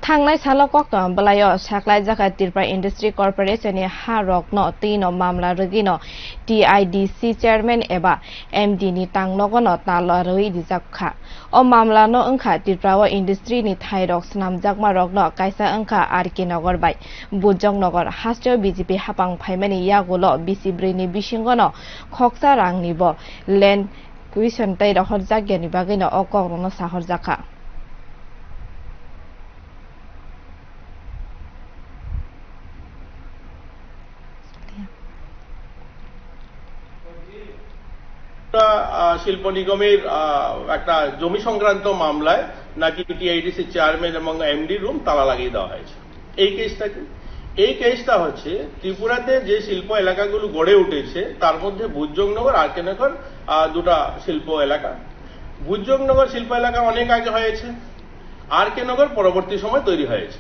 थांनाय सालाव कक्टम बलायो साखलाय जाखा Tripura industry corporation नि हारक न तीनो मामला रगि न टीआईडीसी चेयरमैन एबा एमडी नि तांगनगो न ताला रई दिजाखा ओ मामला न अंखा त्रिपुरा इंडस्ट्री नि थाइरक स्नामजाकमा रक न कायसा अंखा आरके नगर बाय बुजंग नगर हास्टो बीजेपी हापां फाइमानि यागुलो बिसिब्रै नि बिसिंगो न खक्सा रांनि ब लैंड क्विशन तै रखर जाग्यानि बागै न अकग न साहर जाखा শিল্প নিগমের একটা জমি সংক্রান্ত মামলায় নাকি টিআইডিসি চেয়ারম্যান এবং এমডি রুম তালা লাগিয়ে দেওয়া হয়েছে। এই কেসটা কি? এই কেসটা হচ্ছে ত্রিপুরাতে যে শিল্প এলাকাগুলো গড়ে উঠেছে তার মধ্যে ভুজংনগর আরকে নগর দুটা শিল্প এলাকা। ভুজংনগর শিল্প এলাকা অনেক আগে হয়েছে, আরকে নগর পরবর্তী সময় তৈরি হয়েছে।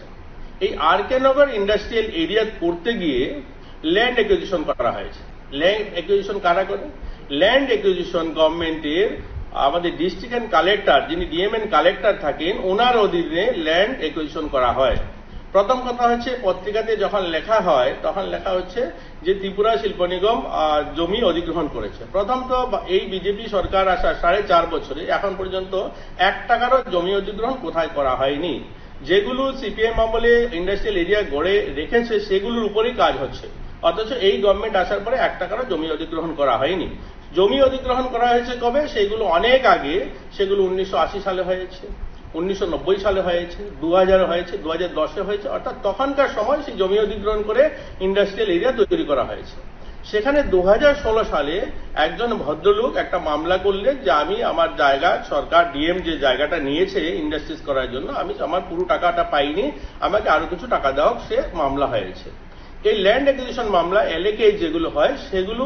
এই আরকে নগর ইন্ডাস্ট্রিয়াল এরিয়া করতে গিয়ে ল্যান্ড অ্যাকুইজিশন করা হয়েছে। ল্যান্ড অ্যাকুইজিশন কারা করে? ল্যান্ড অ্যাকুইজিশন গভর্নমেন্টের আমাদের ডিস্ট্রিক্ট এন্ড কালেক্টর, যিনি ডিএমএন কালেক্টর থাকেন, ওনার অধীনে ল্যান্ড অ্যাকুইজিশন করা হয়। প্রথম কথা হচ্ছে পত্রিকাতে যখন লেখা হয় তখন লেখা হচ্ছে যে ত্রিপুরা শিল্প নিগম জমি অধিগ্রহণ করেছে। প্রথম তো এই বিজেপি সরকার আসা 4.5 বছরে এখন পর্যন্ত 1 টাকারও জমি অধিগ্রহণ কোথায় করা হয়নি। যেগুলো সিপিএম আমলে ইন্ডাস্ট্রিয়াল এরিয়া গড়ে রেখেছে সেগুলোর উপরেই কাজ হচ্ছে, অথচ এই গভর্নমেন্ট আসার পরে 1 টাকারও জমি অধিগ্রহণ করা হয়নি। জমি অধিগ্রহণ করা হয়েছে কবে? সেগুলো অনেক আগে, সেগুলো 1980 সালে হয়েছে, 1990 সালে হয়েছে, 2000 হয়েছে, 2010 হয়েছে, অর্থাৎ তখনকার সময় সেই জমি অধিগ্রহণ করে ইন্ডাস্ট্রিয়াল এরিয়া তৈরি করা হয়েছে। সেখানে 2016 সালে একজন ভদ্রলোক একটা মামলা করলেন যে আমি আমার জায়গা, সরকার ডিএম যে জায়গাটা নিয়েছে ইন্ডাস্ট্রিজ করার জন্য, আমি আমার পুরো টাকাটা পাইনি, আমাকে আরো কিছু টাকা দেওয়া, সে মামলা হয়েছে। এই ল্যান্ড অ্যাকুইজিশন মামলা এলএকে যেগুলো হয় সেগুলো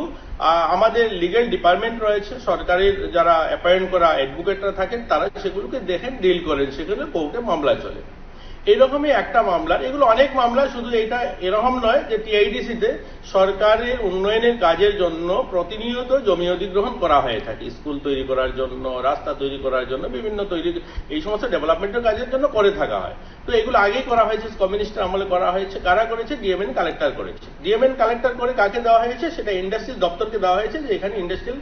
আমাদের লিগ্যাল ডিপার্টমেন্ট রয়েছে, সরকারের যারা অ্যাপয়েন্ট করা অ্যাডভোকেটরা থাকেন তারা সেগুলোকে দেখেন, ডিল করেন, সেগুলো কোর্টে মামলা চলে। এইরকমই একটা মামলা, এগুলো অনেক মামলা, শুধু এটা এরকম নয় যে টিআইডিসিতে সরকারের উন্নয়নের কাজের জন্য প্রতিনিয়ত জমি অধিগ্রহণ করা হয়ে থাকে, স্কুল তৈরি করার জন্য, রাস্তা তৈরি করার জন্য, বিভিন্ন এই সমস্ত ডেভেলপমেন্টের কাজের জন্য করে থাকা হয়। তো এগুলো আগেই করা হয়েছে, কমিউনিস্টের আমলে করা হয়েছে। কারা করেছে? ডিএমএন কালেক্টর করেছে। ডিএমএন কালেক্টর করে কাকে দেওয়া হয়েছে? সেটা ইন্ডাস্ট্রিজ দপ্তরকে দেওয়া হয়েছে যে এখানে ইন্ডাস্ট্রিয়াল